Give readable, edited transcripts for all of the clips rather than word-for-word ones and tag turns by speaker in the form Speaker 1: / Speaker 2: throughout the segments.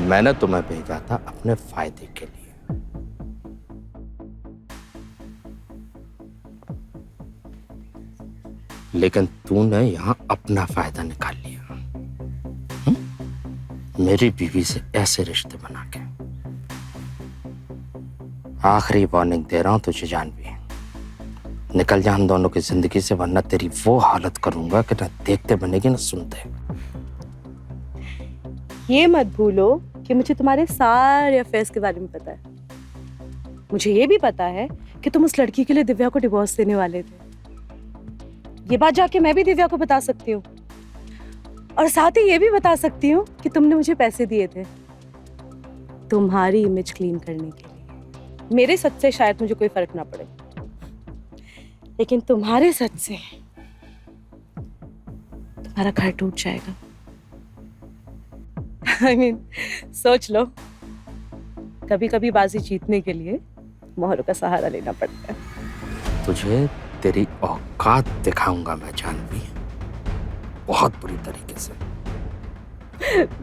Speaker 1: मैंने तुम्हें भेजा था अपने फायदे के लिए। लेकिन तूने यहां अपना फायदा निकाल लिया। मेरी बीवी से ऐसे रिश्ते बना के। आखिरी वार्निंग दे रहा हूं तुझे जानवी, निकल जा हम दोनों की जिंदगी से, वरना तेरी वो हालत करूंगा कि ना देखते बनेगी ना सुनते।
Speaker 2: ये मत भूलो कि मुझे तुम्हारे सारे अफेयर्स के बारे में पता है। मुझे ये भी पता है कि तुम उस लड़की के लिए दिव्या को डिवोर्स देने वाले थे। ये बात जाके मैं भी दिव्या को बता सकती हूँ, और साथ ही ये भी बता सकती हूँ कि तुमने मुझे पैसे दिए थे तुम्हारी इमेज क्लीन करने के लिए। मेरे सच से शायद मुझे कोई फर्क ना पड़े, लेकिन तुम्हारे सच से तुम्हारा घर टूट जाएगा। I mean, सोच लो, कभी कभी बाजी जीतने के लिए मोहरों का सहारा लेना पड़ता है।
Speaker 1: तुझे तेरी औकात दिखाऊंगा मैं जानवी, बहुत बुरी तरीके से।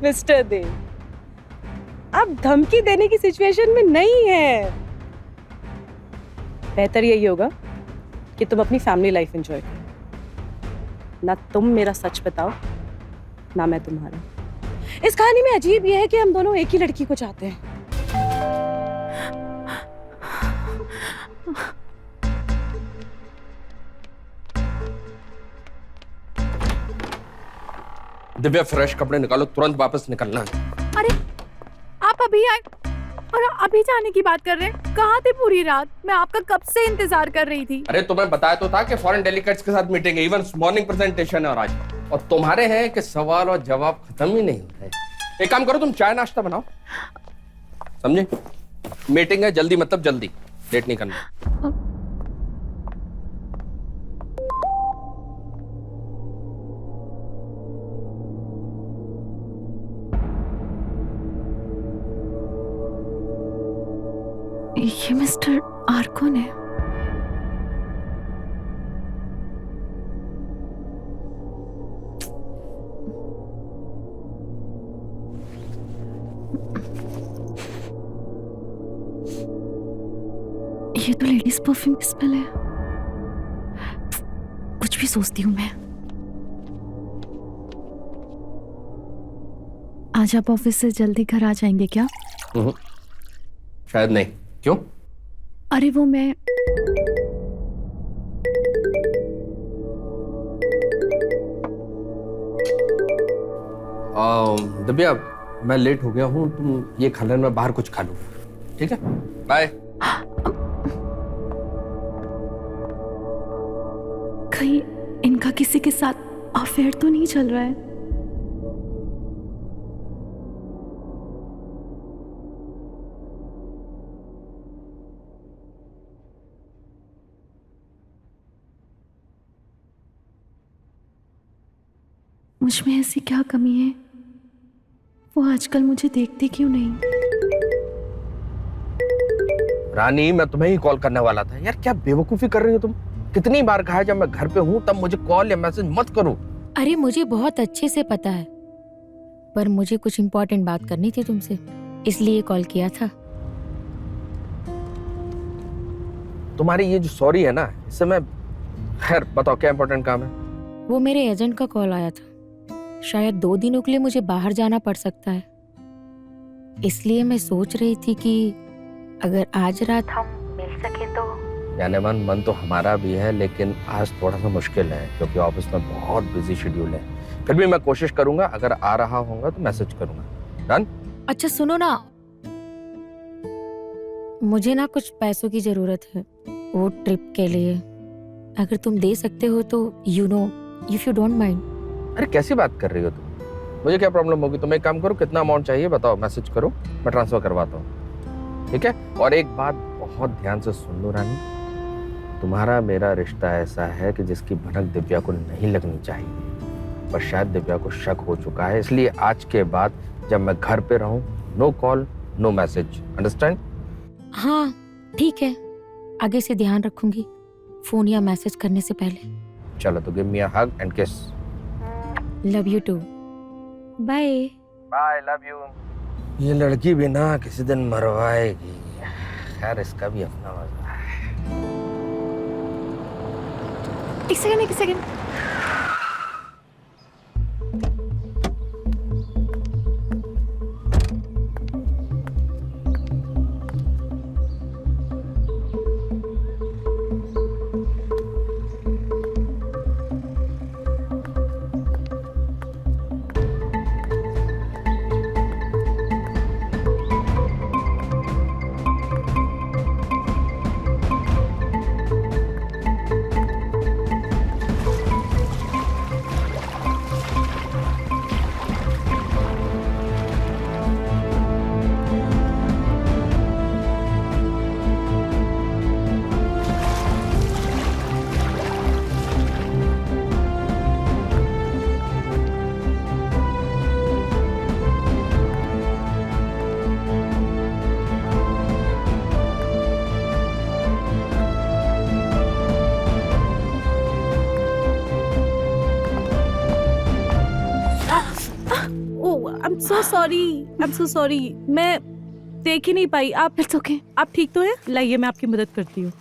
Speaker 2: मिस्टर देव, आप धमकी देने की सिचुएशन में नहीं है। बेहतर यही होगा कि तुम अपनी फैमिली लाइफ एंजॉय करो। ना तुम मेरा सच बताओ, ना मैं तुम्हारा। इस कहानी में अजीब यह है कि हम दोनों एक ही लड़की को चाहते हैं।
Speaker 1: दिव्या, फ्रेश कपड़े निकालो, तुरंत वापस निकलना है।
Speaker 3: अरे आप अभी आए और अभी जाने की बात कर रहे हैं? कहाँ थे पूरी रात? मैं आपका कब से इंतजार कर रही थी।
Speaker 1: अरे तुम्हें बताया तो था कि फॉरेन डेलीगेट्स के साथ मीटिंग है, इवन मॉर्निंग प्रेजेंटेशन है और आज, और तुम्हारे हैं कि सवाल और जवाब खत्म ही नहीं होते। एक काम करो, तुम चाय नाश्ता बनाओ, समझे? मीटिंग है, जल्दी मतलब जल्दी, लेट नहीं करना।
Speaker 3: ये मिस्टर आर कौन है? ये तो लेडीज परफ्यूम की स्मेल है। कुछ भी सोचती हूँ मैं। आज आप ऑफिस से जल्दी घर आ जाएंगे क्या?
Speaker 1: शायद नहीं। क्यों?
Speaker 3: अरे वो मैं
Speaker 1: दिव्या, मैं लेट हो गया हूँ, तुम ये खा लेना, मैं बाहर कुछ खा लूँ, ठीक है? बाय।
Speaker 3: कहीं इनका किसी के साथ अफेयर तो नहीं चल रहा है? मुझ में ऐसी क्या कमी है? वो आजकल मुझे देखते क्यों नहीं?
Speaker 1: रानी, मैं तुम्हें ही कॉल करने वाला था। यार क्या बेवकूफी कर रही हो तुम? कितनी बार कहा है जब मैं घर पे हूँ तब मुझे कॉल या मैसेज मत करो।
Speaker 4: अरे मुझे बहुत अच्छे से पता है, पर मुझे कुछ इम्पोर्टेंट बात करनी थी तुमसे, इसलिए कॉल किया था।
Speaker 1: तुम्हारी ये जो सॉरी है ना, इससे मैं, खैर बताओ क्या इम्पोर्टेंट काम है?
Speaker 4: वो मेरे एजेंट का कॉल आया था, शायद 2 दिनों के लिए मुझे बाहर जाना पड़ सकता है, इसलिए मैं सोच रही थी कि अगर आज रात हम मिल सके तो।
Speaker 1: जाने मन तो हमारा भी है, लेकिन आज थोड़ा सा मुश्किल है क्योंकि ऑफिस में बहुत बिजी शेड्यूल है। फिर भी मैं कोशिश करूंगा, अगर आ रहा होगा तो मैसेज करूंगा। डन?
Speaker 4: अच्छा सुनो ना, मुझे ना कुछ पैसों की जरूरत है वो ट्रिप के लिए, अगर तुम दे सकते हो तो, you know, if you don't mind.
Speaker 1: अरे कैसी बात कर रही हो तुम? मुझे क्या प्रॉब्लम होगी? तुम एक काम करो, कितना अमाउंट चाहिए बताओ, मैसेज करो, मैं ट्रांसफर करवाता हूँ, ठीक है? और एक बात बहुत ध्यान से सुन लो रानी, तुम्हारा मेरा रिश्ता ऐसा है कि जिसकी भनक दिव्या को नहीं लगनी चाहिए, पर शायद दिव्या को शक हो चुका है, इसलिए आज के बाद जब मैं घर पे रहूं, no call no message, understand?
Speaker 4: हाँ ठीक है, आगे से ध्यान रखूंगी फोन या मैसेज करने से पहले।
Speaker 1: चलो तो give me a hug and kiss.
Speaker 4: Love you too. Bye.
Speaker 1: Bye, love you. ये लड़की भी ना किसी दिन मरवाएगी। खैर इसका भी अपना मजा है।
Speaker 3: एक सेकंड।
Speaker 2: I'm so sorry. मैं देख ही नहीं पाई। आप
Speaker 3: इट्स ओके।
Speaker 2: आप ठीक तो हैं? लाइए मैं आपकी मदद करती हूँ।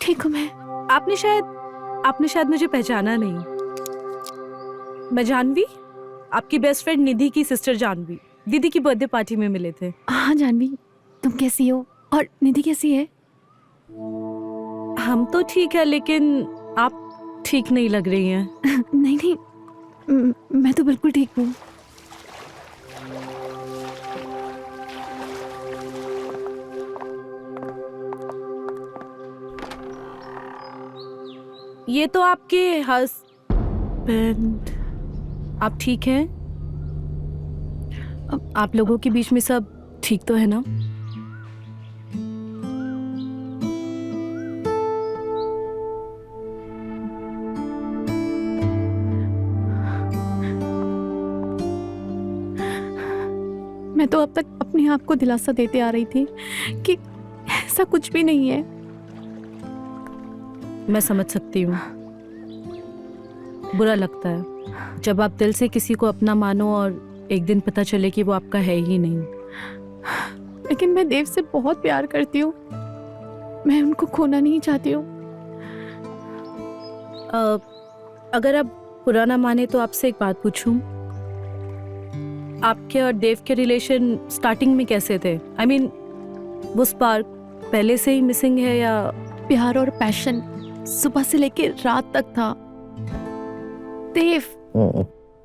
Speaker 3: ठीक हूँ मैं।
Speaker 2: आपने शायद मुझे पहचाना नहीं। मैं जानवी, आपकी बेस्ट फ्रेंड निधि की सिस्टर जानवी। दीदी की बर्थडे पार्टी में मिले थे।
Speaker 3: हाँ जानवी, तुम कैसी हो और निधि कैसी है?
Speaker 2: हम तो ठीक है, लेकिन आप ठीक नहीं लग रही हैं।
Speaker 3: नहीं, मैं तो बिल्कुल ठीक हूँ।
Speaker 2: ये तो आपके हस्बैंड। आप ठीक हैं? आप लोगों के बीच में सब ठीक तो है ना?
Speaker 3: मैं तो अब तक अपने आप को दिलासा देते आ रही थी कि ऐसा कुछ भी नहीं है।
Speaker 2: मैं समझ सकती हूँ, बुरा लगता है जब आप दिल से किसी को अपना मानो और एक दिन पता चले कि वो आपका है ही नहीं।
Speaker 3: लेकिन मैं देव से बहुत प्यार करती हूँ, मैं उनको खोना नहीं चाहती हूँ।
Speaker 2: अगर आप पुराना माने तो आपसे एक बात पूछूं, आपके और देव के रिलेशन स्टार्टिंग में कैसे थे? I mean, वो स्पार्क पहले से ही मिसिंग है या?
Speaker 3: प्यार और पैशन सुबह से लेकर रात तक था। देव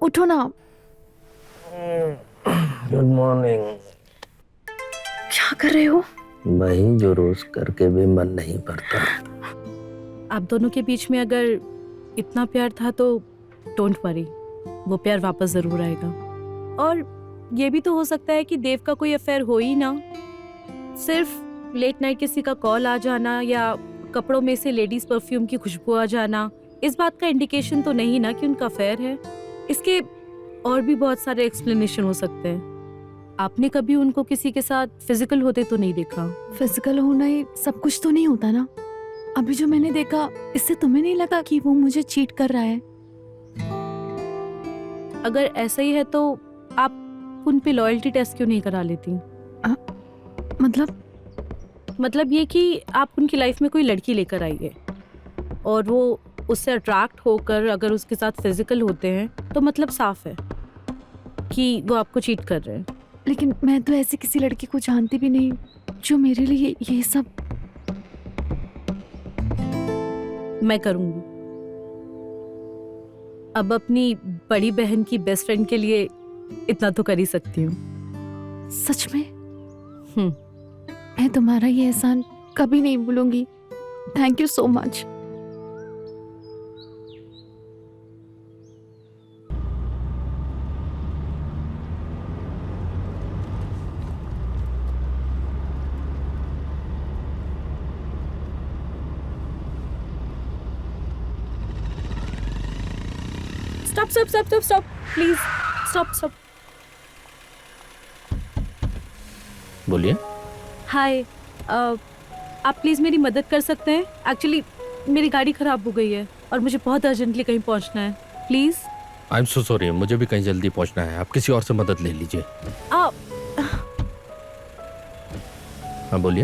Speaker 3: उठो ना।
Speaker 1: Good morning.
Speaker 3: क्या कर रहे हो?
Speaker 1: वही जो रोज करके भी मन नहीं भरता।
Speaker 2: आप दोनों के बीच में अगर इतना प्यार था तो डोंट वरी, वो प्यार वापस जरूर आएगा। और ये भी तो हो सकता है कि देव का कोई अफेयर हो ही ना, सिर्फ लेट नाइट किसी का कॉल आ जाना या कपड़ों में से लेडीज परफ्यूम की खुशबू आ जाना इस बात का इंडिकेशन तो नहीं ना कि उनका अफेयर है। इसके और भी बहुत सारे एक्सप्लेनेशन हो सकते हैं। आपने कभी उनको किसी के साथ फिजिकल होते तो नहीं देखा?
Speaker 3: फिजिकल होना ही सब कुछ तो नहीं होता ना। अभी जो मैंने देखा, इससे तुम्हें नहीं लगा कि वो मुझे चीट कर रहा है?
Speaker 2: अगर ऐसा ही है तो आप उन पे लॉयल्टी टेस्ट क्यों नहीं करा लेती? मतलब ये कि आप उनकी लाइफ में कोई लड़की लेकर आइए और वो उससे अट्रैक्ट होकर अगर उसके साथ फिजिकल होते हैं तो मतलब साफ है कि वो आपको चीट कर रहे हैं।
Speaker 3: लेकिन मैं तो ऐसी किसी लड़की को जानती भी नहीं जो मेरे लिए ये सब।
Speaker 2: मैं करूंगी। अब अपनी बड़ी बहन की बेस्ट फ्रेंड के लिए इतना तो कर ही सकती हूँ।
Speaker 3: सच में? मैं तुम्हारा ये एहसान कभी नहीं भूलूंगी। Thank you so much.
Speaker 2: Stop please, stop.
Speaker 1: बोलिए।
Speaker 2: हाय, आप प्लीज मेरी मदद कर सकते हैं? एक्चुअली मेरी गाड़ी खराब हो गई है और मुझे बहुत अर्जेंटली कहीं पहुंचना है। Please.
Speaker 1: I am so sorry, मुझे भी कहीं जल्दी पहुंचना है, आप किसी और से मदद ले लीजिए।
Speaker 2: आप
Speaker 1: हाँ बोलिए।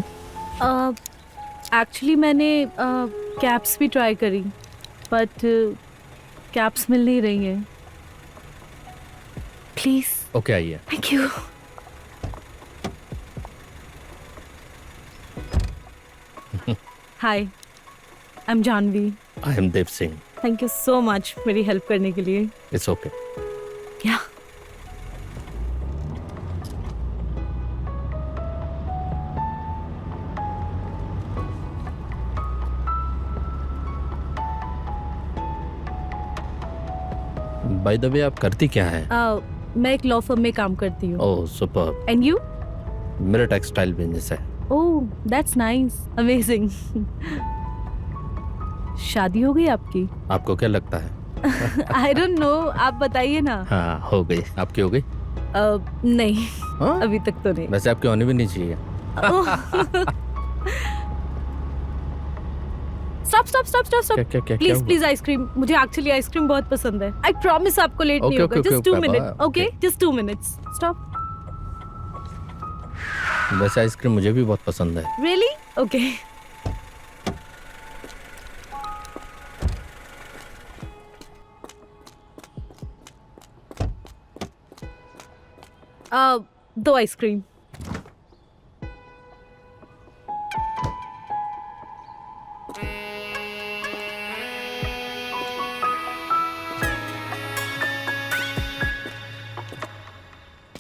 Speaker 2: एक्चुअली मैंने कैब्स भी ट्राई करी, बट कैब्स मिल नहीं रही हैं। प्लीज।
Speaker 1: ओके आइए।
Speaker 2: Thank you. Hi, I am Janvi.
Speaker 1: I am Dev Singh.
Speaker 2: Thank you so much मेरी हेल्प करने के लिए।
Speaker 1: It's okay.
Speaker 2: क्या?
Speaker 1: बाय द वे, आप करती क्या है?
Speaker 2: मैं एक लॉ फर्म में काम करती हूँ।
Speaker 1: ओह सुपर।
Speaker 2: And you?
Speaker 1: मेरा टेक्सटाइल बिजनेस है।
Speaker 2: Oh that's nice, amazing. शादी हो गई आपकी?
Speaker 1: आपको क्या लगता है?
Speaker 2: आई डोंट नो, आप बताइए ना।
Speaker 1: हाँ हो गई। आपकी हो गई?
Speaker 2: नहीं,
Speaker 1: हाँ?
Speaker 2: अभी तक तो नहीं।
Speaker 1: वैसे आपकी होनी भी नहीं चाहिए।
Speaker 2: Stop stop stop stop stop.
Speaker 1: क्या क्या
Speaker 2: प्लीज प्लीज आइसक्रीम, मुझे एक्चुअली आइसक्रीम बहुत पसंद है। आई प्रॉमिस आपको लेट नहीं
Speaker 1: Okay,
Speaker 2: होगा।
Speaker 1: okay,
Speaker 2: just
Speaker 1: okay,
Speaker 2: 2 minute,
Speaker 1: Papa,
Speaker 2: okay?
Speaker 1: okay.
Speaker 2: Just 2 minutes. Stop.
Speaker 1: वैसे आइसक्रीम मुझे भी बहुत पसंद है।
Speaker 2: रियली? ओके। दो आइसक्रीम।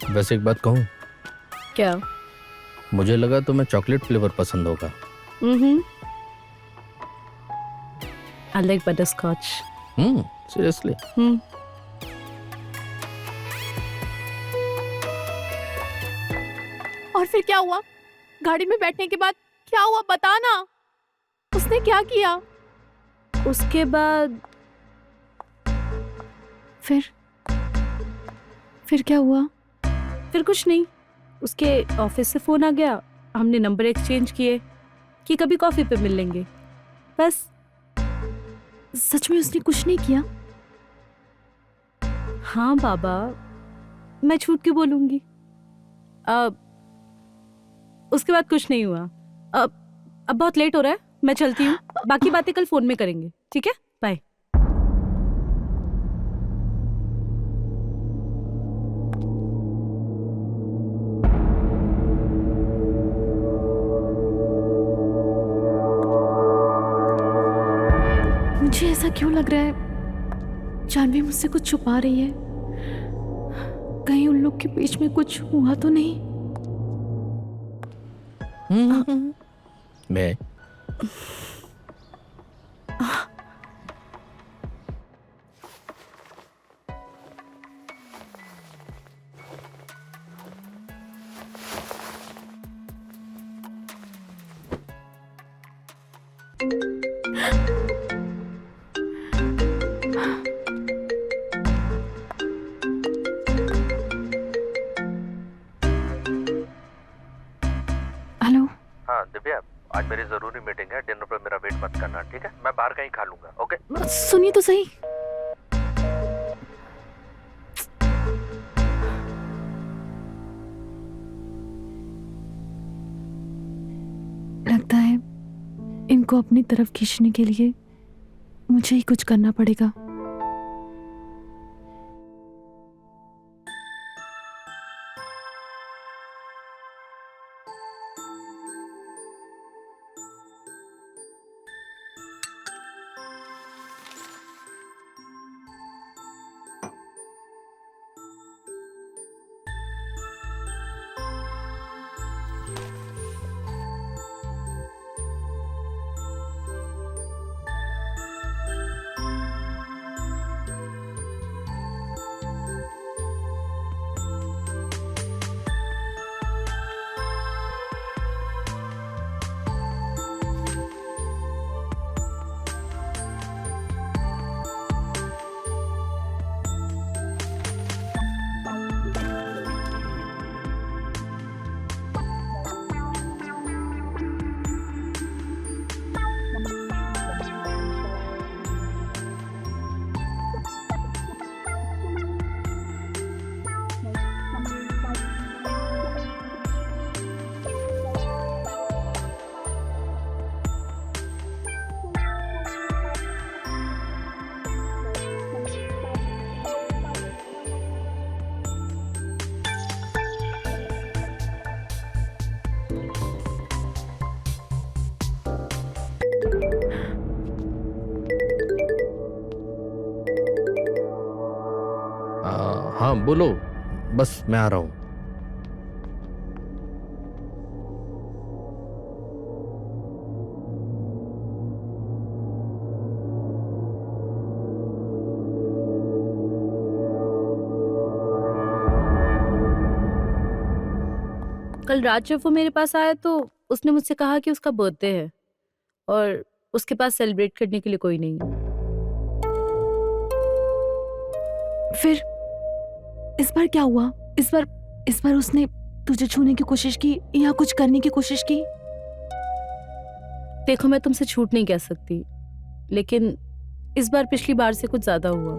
Speaker 1: वैसे एक बात कहूँ,
Speaker 2: क्या?
Speaker 1: मुझे लगा तुम्हें चॉकलेट फ्लेवर पसंद होगा।
Speaker 2: I like butterscotch.
Speaker 1: सीरियसली?
Speaker 3: और फिर क्या हुआ? गाड़ी में बैठने के बाद क्या हुआ, बता ना। उसने क्या किया?
Speaker 2: उसके बाद
Speaker 3: फिर क्या हुआ?
Speaker 2: फिर कुछ नहीं। उसके ऑफिस से फोन आ गया, हमने नंबर एक्सचेंज किए कि कभी कॉफी पे मिल लेंगे, बस।
Speaker 3: सच में उसने कुछ नहीं किया?
Speaker 2: हाँ बाबा, मैं झूठ क्यों बोलूंगी। उसके बाद कुछ नहीं हुआ। अब बहुत लेट हो रहा है, मैं चलती हूँ। बाकी बातें कल फोन में करेंगे, ठीक है? बाय।
Speaker 3: मुझे ऐसा क्यों लग रहा है जानवी मुझसे कुछ छुपा रही है? कहीं उन लोग के बीच में कुछ हुआ तो नहीं?
Speaker 1: मैं
Speaker 3: हेलो।
Speaker 1: हाँ दिव्या, आज मेरी जरूरी मीटिंग है, डिनर पे मेरा वेट मत करना, ठीक है? मैं बाहर कहीं खा लूंगा, ओके?
Speaker 3: सुनिए तो सही। लगता है इनको अपनी तरफ खींचने के लिए मुझे ही कुछ करना पड़ेगा।
Speaker 1: बोलो, बस मैं आ रहा हूं।
Speaker 2: कल रात जब वो मेरे पास आया तो उसने मुझसे कहा कि उसका बर्थडे है और उसके पास सेलिब्रेट करने के लिए कोई नहीं है।
Speaker 3: फिर इस बार क्या हुआ? इस बार उसने तुझे छूने की कोशिश की या कुछ करने की कोशिश की?
Speaker 2: देखो, मैं तुमसे छूट नहीं कह सकती, लेकिन इस बार पिछली बार से कुछ ज्यादा हुआ।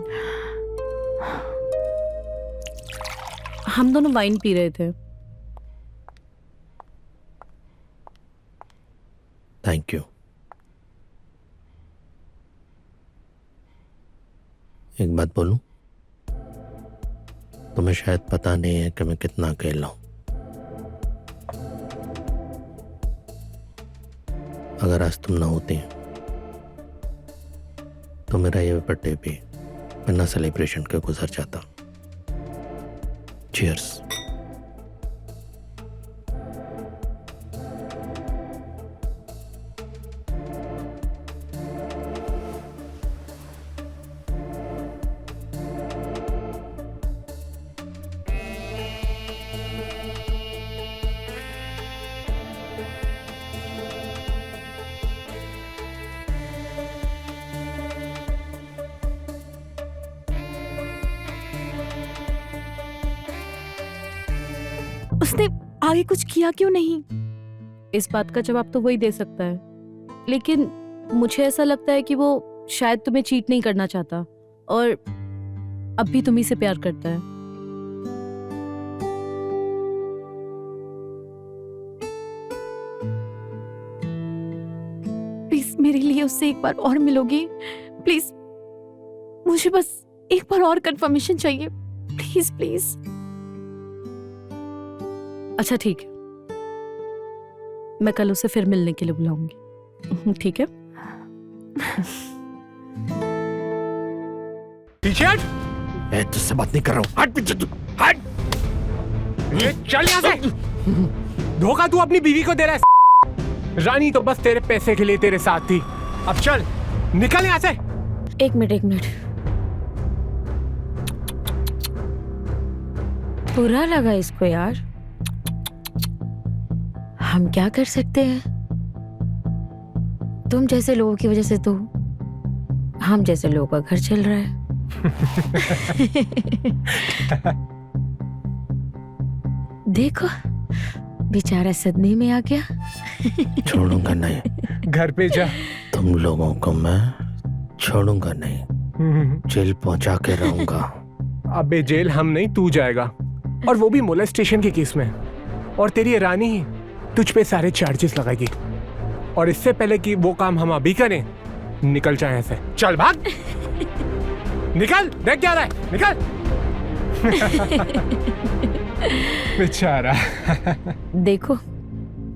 Speaker 2: हम दोनों वाइन पी रहे थे।
Speaker 1: Thank you. एक बात बोलूं, तुम्हें शायद पता नहीं है कि मैं कितना अकेला हूं। अगर आज तुम ना होती तो मेरा ये बर्थडे भी बिना सेलिब्रेशन के गुजर जाता। चीयर्स।
Speaker 3: उसने आगे कुछ किया क्यों नहीं?
Speaker 2: इस बात का जवाब तो वही दे सकता है, लेकिन मुझे ऐसा लगता है कि वो शायद तुम्हें चीट नहीं करना चाहता और अब भी तुम्ही से प्यार करता है।
Speaker 3: प्लीज मेरे लिए उससे एक बार और मिलोगी? प्लीज, मुझे बस एक बार और कंफर्मेशन चाहिए। Please please.
Speaker 2: अच्छा ठीक है, मैं कल उसे फिर मिलने के लिए बुलाऊंगी। ठीक है?
Speaker 5: पीछे हट।
Speaker 1: मैं तुझसे बात नहीं कर रहा हूं। हट पीछे तू, हट।
Speaker 5: ये चल यहाँ से। धोखा तू अपनी बीवी को दे रहा है। रानी तो बस तेरे पैसे के लिए तेरे साथ थी। अब चल, निकल यहाँ से।
Speaker 4: एक मिनट। बुरा लगा इसको यार। हम क्या कर सकते हैं? तुम जैसे लोगों की वजह से तो हम जैसे लोगों का घर चल रहा है। देखो, बेचारा सदमे में आ गया।
Speaker 1: छोड़ूंगा नहीं।
Speaker 5: घर पे जा।
Speaker 1: तुम लोगों को मैं छोड़ूंगा नहीं, जेल पहुंचा के रहूंगा।
Speaker 5: अबे जेल हम नहीं, तू जाएगा, और वो भी मोलेस्टेशन के केस में। और तेरी रानी ही तुझ पे सारे चार्जेस लगाएगी। और इससे पहले कि वो काम हम अभी करें, निकल जाए यहाँ से। चल भाग। निकल, देख क्या रहा है, निकल। बेचारा।
Speaker 4: देखो,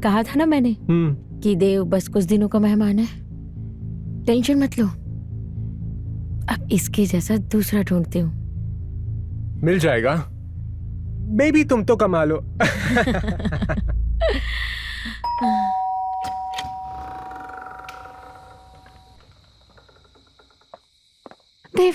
Speaker 4: कहा था ना मैंने कि देव बस कुछ दिनों का मेहमान है। टेंशन मत लो, अब इसके जैसा दूसरा ढूंढती हूँ।
Speaker 5: मिल जाएगा। बेबी तुम तो कमा लो।
Speaker 3: देव,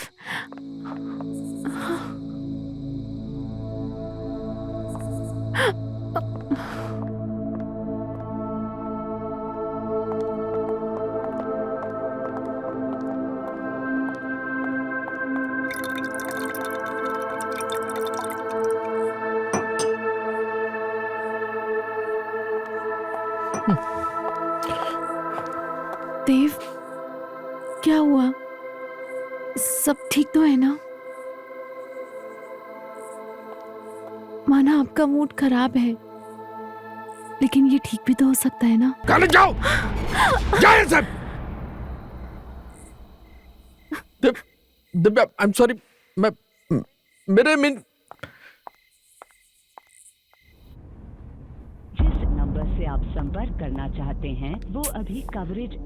Speaker 3: देव, क्या हुआ? सब ठीक तो है ना? माना आपका मूड खराब है, लेकिन ये ठीक भी तो हो सकता है ना?
Speaker 1: कल जाओ, जाओ सब। Divya, I am sorry. मेरे
Speaker 6: जिस नंबर से आप संपर्क करना चाहते हैं वो अभी कवरेज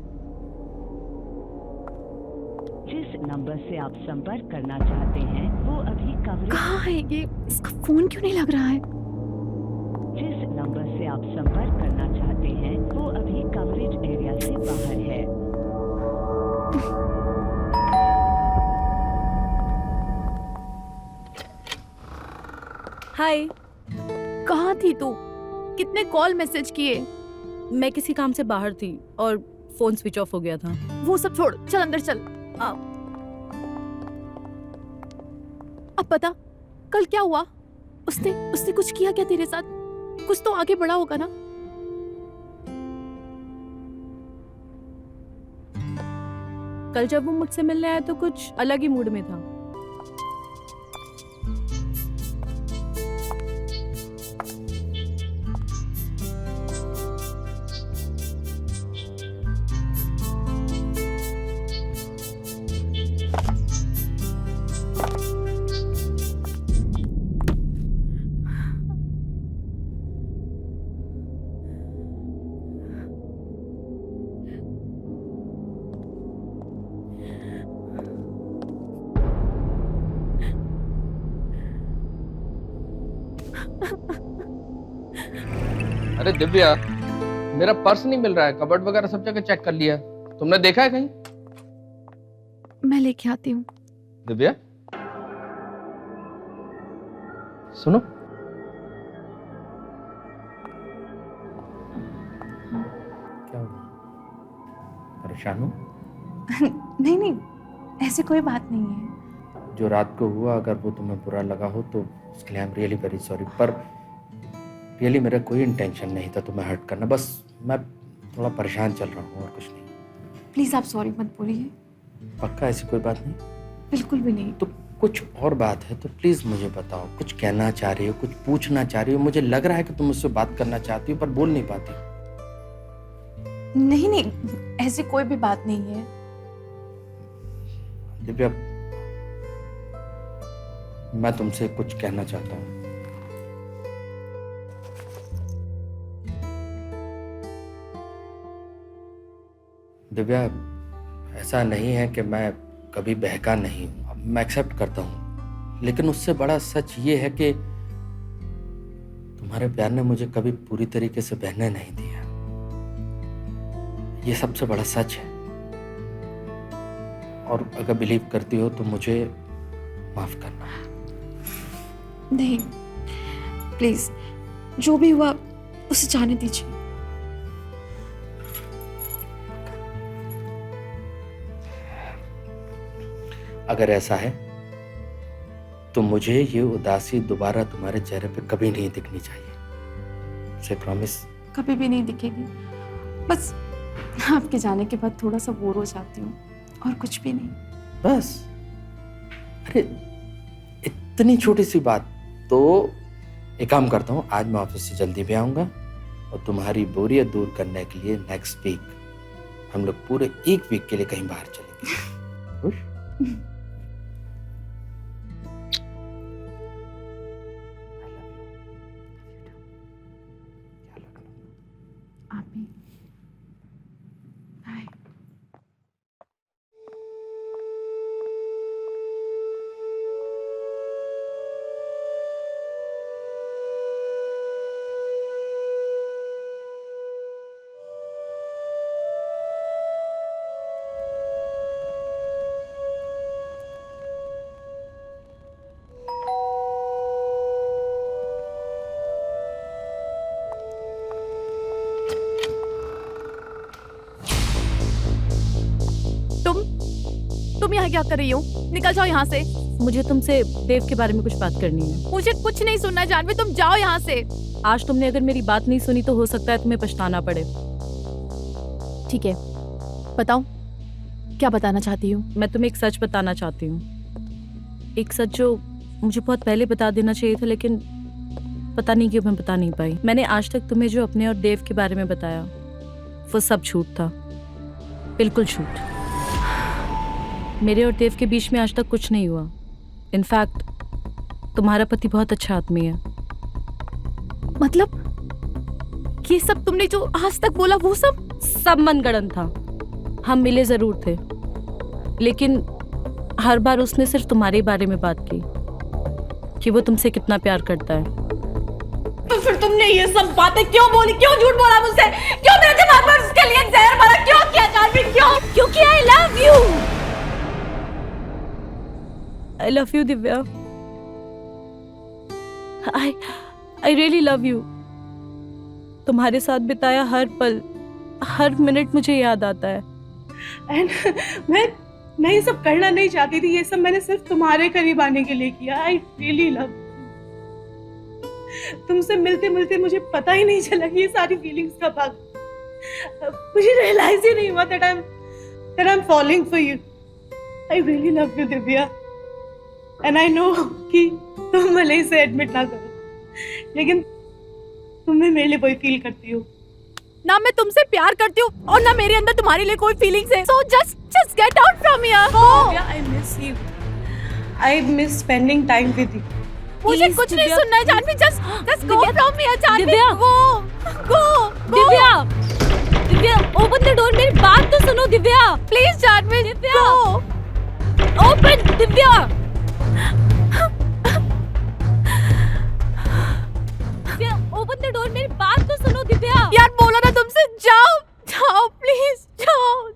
Speaker 6: जिस नंबर से आप संपर्क करना चाहते हैं वो अभी कवरेज
Speaker 3: कहाँ है ये? इसका फोन क्यों नहीं लग रहा है?
Speaker 6: जिस नंबर से आप संपर्क करना चाहते हैं वो अभी कवरेज एरिया से बाहर है।
Speaker 2: हाय।
Speaker 3: कहाँ थी तू? कितने कॉल मैसेज किए?
Speaker 2: मैं किसी काम से बाहर थी और फोन स्विच ऑफ हो गया था।
Speaker 3: वो सब छोड़, चल अंदर चल। अब बता, कल क्या हुआ? उसने उसने कुछ किया क्या तेरे साथ? कुछ तो आगे बढ़ा होगा ना?
Speaker 2: कल जब वो मुझसे मिलने आया तो कुछ अलग ही मूड में था।
Speaker 1: अरे दिव्या, मेरा पर्स नहीं मिल रहा है, कबर्ड वगैरह सब जगह चेक कर लिया, तुमने देखा है कहीं?
Speaker 3: मैं लेके आती हूँ।
Speaker 1: दिव्या, सुनो। क्या हो गया? परेशान हो?
Speaker 3: नहीं नहीं, ऐसी कोई बात नहीं है।
Speaker 1: जो रात को हुआ अगर वो तुम्हें बुरा लगा हो तो उसके लिए I am really very sorry, पर रियली मेरा कोई इंटेंशन नहीं था तुम्हें हर्ट करना, बस मैं थोड़ा परेशान चल रहा हूँ और कुछ नहीं।
Speaker 3: प्लीज आप सॉरी मत बोलिए।
Speaker 1: पक्का ऐसी कोई बात नहीं?
Speaker 3: बिल्कुल भी नहीं।
Speaker 1: तो कुछ और बात है तो प्लीज मुझे बताओ, कुछ कहना चाह रही हो, कुछ पूछना चाह रही हो? मुझे लग रहा है कि तुम मुझसे बात करना चाहती हो पर बोल नहीं पाती।
Speaker 3: नहीं नहीं, ऐसी कोई भी बात नहीं है।
Speaker 1: दिव्या, मैं तुमसे कुछ कहना चाहता हूँ। दिव्या, ऐसा नहीं है कि मैं कभी बहका नहीं हूं, मैं एक्सेप्ट करता हूं, लेकिन उससे बड़ा सच ये है कि तुम्हारे प्यार ने मुझे कभी पूरी तरीके से बहने नहीं दिया। ये सबसे बड़ा सच है, और अगर बिलीव करती हो तो मुझे माफ करना।
Speaker 3: नहीं प्लीज, जो भी हुआ उसे जाने दीजिए।
Speaker 1: अगर ऐसा है तो मुझे ये उदासी दोबारा तुम्हारे चेहरे पे कभी नहीं दिखनी चाहिए। से प्रॉमिस।
Speaker 3: कभी भी नहीं दिखेगी। बस आपके जाने के बाद थोड़ा सा बोर हो जाती हूँ, और कुछ भी नहीं।
Speaker 1: बस? अरे इतनी छोटी सी बात। तो एक काम करता हूँ, आज मैं ऑफिस से जल्दी भी आऊंगा और तुम्हारी बोरियत दूर करने के लिए नेक्स्ट वीक हम लोग पूरे एक वीक के लिए कहीं बाहर चलेंगे। खुश?
Speaker 3: आप भी। बाय। तुम यहाँ क्या कर रही हो? निकल जाओ यहाँ से।
Speaker 2: मुझे तुमसे देव के बारे में कुछ बात करनी है।
Speaker 3: मुझे कुछ नहीं सुनना जानवी, तुम जाओ यहाँ से।
Speaker 2: आज तुमने अगर मेरी बात नहीं सुनी तो हो सकता है तुम्हें पछताना पड़े।
Speaker 3: ठीक है, बताओ क्या बताना चाहती हूँ?
Speaker 2: मैं तुम्हें एक सच बताना चाहती हूँ, एक सच जो मुझे बहुत पहले बता देना चाहिए था, लेकिन पता नहीं क्यों मैं बता नहीं पाई। मैंने आज तक तुम्हें जो अपने और देव के बारे में बताया वो सब झूठ था, बिल्कुल झूठ। मेरे और देव के बीच में आज तक कुछ नहीं हुआ। इनफैक्ट तुम्हारा पति बहुत अच्छा आदमी है।
Speaker 3: मतलब ये सब तुमने जो आज तक बोला वो सब
Speaker 2: मनगढ़ंत था। हम मिले जरूर थे, लेकिन हर बार उसने सिर्फ तुम्हारे बारे में बात की कि वो तुमसे कितना प्यार करता है।
Speaker 3: तो फिर तुमने ये सब बातें क्यों बोली, क्यों झूठ बोला मुझसे, क्यों मेरे दिमाग में उसके लिए जहर भरा, क्यों किया जानवी, क्यों? क्योंकि आई love you.
Speaker 2: I love you Divya, I really love you. तुम्हारे साथ बिताया हर पल, हर मिनट मुझे याद आता है।
Speaker 7: एंड मैं ये सब करना नहीं चाहती थी, ये सब मैंने सिर्फ तुम्हारे करीब आने के लिए किया। I really love. तुमसे मिलते मिलते मुझे पता ही नहीं चला कि ये सारी फीलिंग्स कब आ गई। मुझे रियलाइज ही नहीं हुआ that I'm falling for you. I really love you Divya, and I know कि तुम भले इसे एडमिट ना करो, लेकिन तुमने मेरे लिए वही फील करती हो।
Speaker 3: ना मैं तुमसे प्यार करती हूँ और ना मेरे अंदर तुम्हारे लिए कोई फीलिंग्स है। So just get out from here.
Speaker 7: Divya, I miss you. I miss spending time with you.
Speaker 3: मुझे
Speaker 2: Please,
Speaker 3: कुछ नहीं
Speaker 2: दिव्या,
Speaker 3: सुनना है Janvi, just go from here Janvi,
Speaker 2: Divya,
Speaker 3: go.
Speaker 2: Divya open the door, मेरी बात तो सुनो Divya.
Speaker 3: Please Janvi,
Speaker 2: Divya,
Speaker 3: go.
Speaker 2: Open Divya. Divya open the door, मेरी बात तो सुनो दिव्या।
Speaker 3: यार बोला ना तुमसे, जाओ प्लीज जाओ।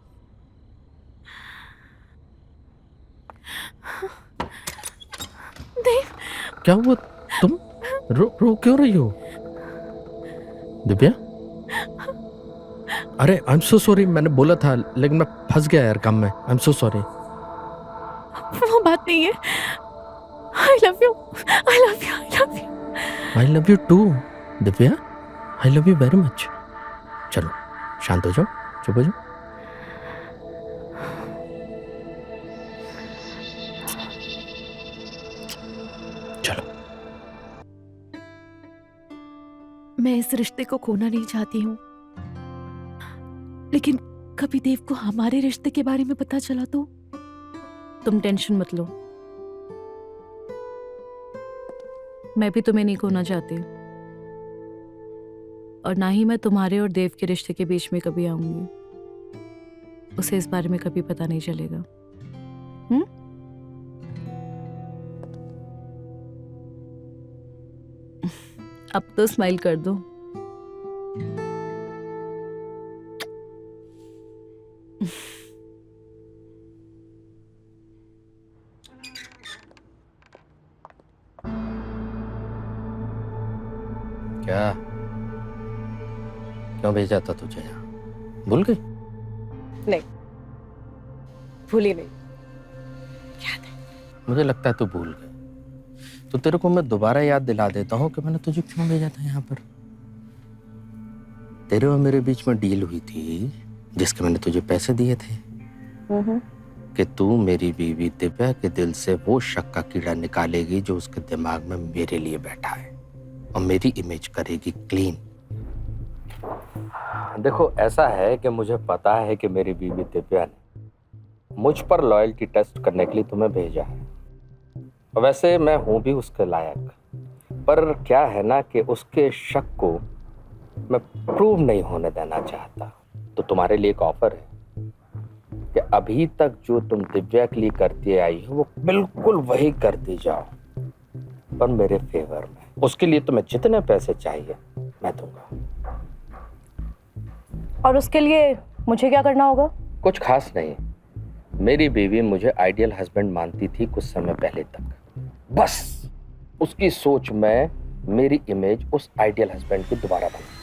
Speaker 3: देव,
Speaker 1: क्या हुआ? तुम रो क्यों रही हो दिव्या? अरे आई एम सो सॉरी, मैंने बोला था लेकिन मैं फंस गया यार काम में। I am so sorry.
Speaker 3: वो बात नहीं है। I love you.
Speaker 1: I love you too Divya, I love you very much. चलो शांत हो जाओ, चुप हो जाओ। चलो।
Speaker 3: मैं इस रिश्ते को खोना नहीं चाहती हूँ, लेकिन कभी देव को हमारे रिश्ते के बारे में पता चला तो?
Speaker 2: तुम टेंशन मत लो, मैं भी तुम्हें नहीं खोना चाहती, और ना ही मैं तुम्हारे और देव के रिश्ते के बीच में कभी आऊंगी। उसे इस बारे में कभी पता नहीं चलेगा। अब तो स्माइल कर दो।
Speaker 1: क्या? क्यों भेजा था तुझे यहाँ? भूल गई?
Speaker 2: नहीं, भूली नहीं।
Speaker 1: मुझे लगता है तू भूल गई। तो तेरे को मैं दोबारा याद दिला देता हूँ कि मैंने तुझे क्यों भेजा था यहाँ पर। तेरे और मेरे बीच में डील हुई थी जिसके मैंने तुझे पैसे दिए थे कि तू मेरी बीवी दिव्या के दिल से वो शक का कीड़ा निकालेगी जो उसके दिमाग में मेरे लिए बैठा है और मेरी इमेज करेगी क्लीन। देखो ऐसा है कि मुझे पता है कि मेरी बीवी दिव्या ने मुझ पर लॉयल्टी टेस्ट करने के लिए तुम्हें भेजा है, और वैसे मैं हूं भी उसके लायक, पर क्या है ना कि उसके शक को मैं प्रूव नहीं होने देना चाहता। तो तुम्हारे लिए एक ऑफर है कि अभी तक जो तुम दिव्या के लिए करती आई हो वो बिल्कुल वही करती जाओ, पर मेरे फेवर में। उसके लिए तुम्हें जितने पैसे चाहिए मैं दूंगा।
Speaker 2: और उसके लिए मुझे क्या करना होगा?
Speaker 1: कुछ खास नहीं। मेरी बीवी मुझे आइडियल हस्बैंड मानती थी कुछ समय पहले तक। बस उसकी सोच में मेरी इमेज उस आइडियल हस्बैंड की दोबारा बनी।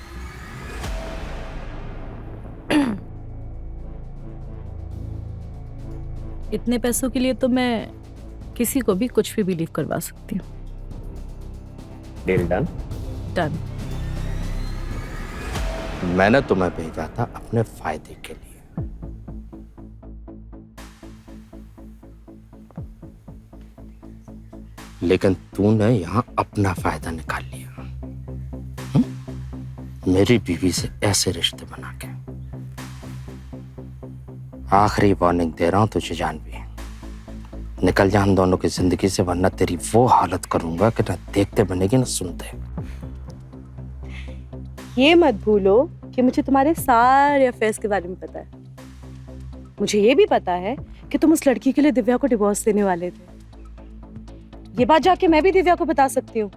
Speaker 2: इतने पैसों के लिए तो मैं किसी को भी कुछ भी बिलीव करवा सकती हूँ।
Speaker 1: Deal done?
Speaker 2: डन।
Speaker 1: मैंने तुम्हें भेजा था अपने फायदे के लिए। लेकिन तूने यहां अपना फायदा निकाल लिया। मेरी बीवी से ऐसे रिश्ते बना के। आखिरी वार्निंग दे रहा हूं तुझे जानवी, निकल जा हम दोनों की जिंदगी से, वरना तेरी वो हालत करूंगा कि ना देखते बनेगी ना सुनते।
Speaker 2: ये मत भूलो कि मुझे तुम्हारे सारे अफेयर्स के बारे में पता है। मुझे ये भी पता है कि तुम उस लड़की के लिए दिव्या को डिवोर्स देने वाले थे। ये बात जाके मैं भी दिव्या को बता सकती हूँ,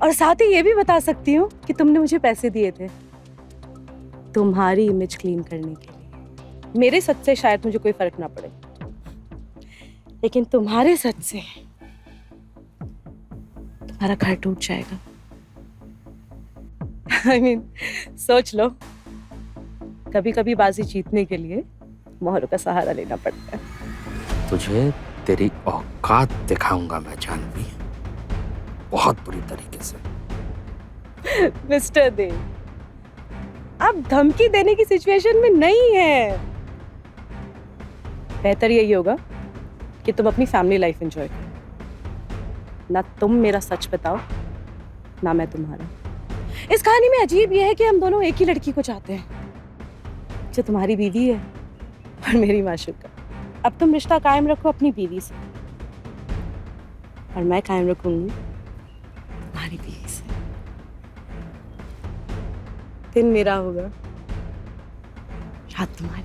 Speaker 2: और साथ ही ये भी बता सकती हूँ कि तुमने मुझे पैसे दिए थे तुम्हारी इमेज क्लीन करने के लिए। मेरे सच से शायद मुझे कोई फर्क ना पड़े, लेकिन तुम्हारे सच से तुम्हारा घर टूट जाएगा। I mean, सोच लो, कभी कभी बाजी जीतने के लिए मोहरों का सहारा लेना पड़ता है।
Speaker 1: तुझे तेरी औकात दिखाऊंगा मैं जानवी, बहुत बुरी तरीके से।
Speaker 2: मिस्टर देव, आप धमकी देने की सिचुएशन में नहीं है। बेहतर यही होगा कि तुम अपनी फैमिली लाइफ एंजॉय करो। ना तुम मेरा सच बताओ, ना मैं तुम्हारा। इस कहानी में अजीब यह है कि हम दोनों एक ही लड़की को चाहते हैं, जो तुम्हारी बीवी है और मेरी माशूका। अब तुम रिश्ता कायम रखो अपनी बीवी से, और मैं कायम रखूंगी तुम्हारी बीवी से। दिन मेरा होगा, रात तुम्हारी।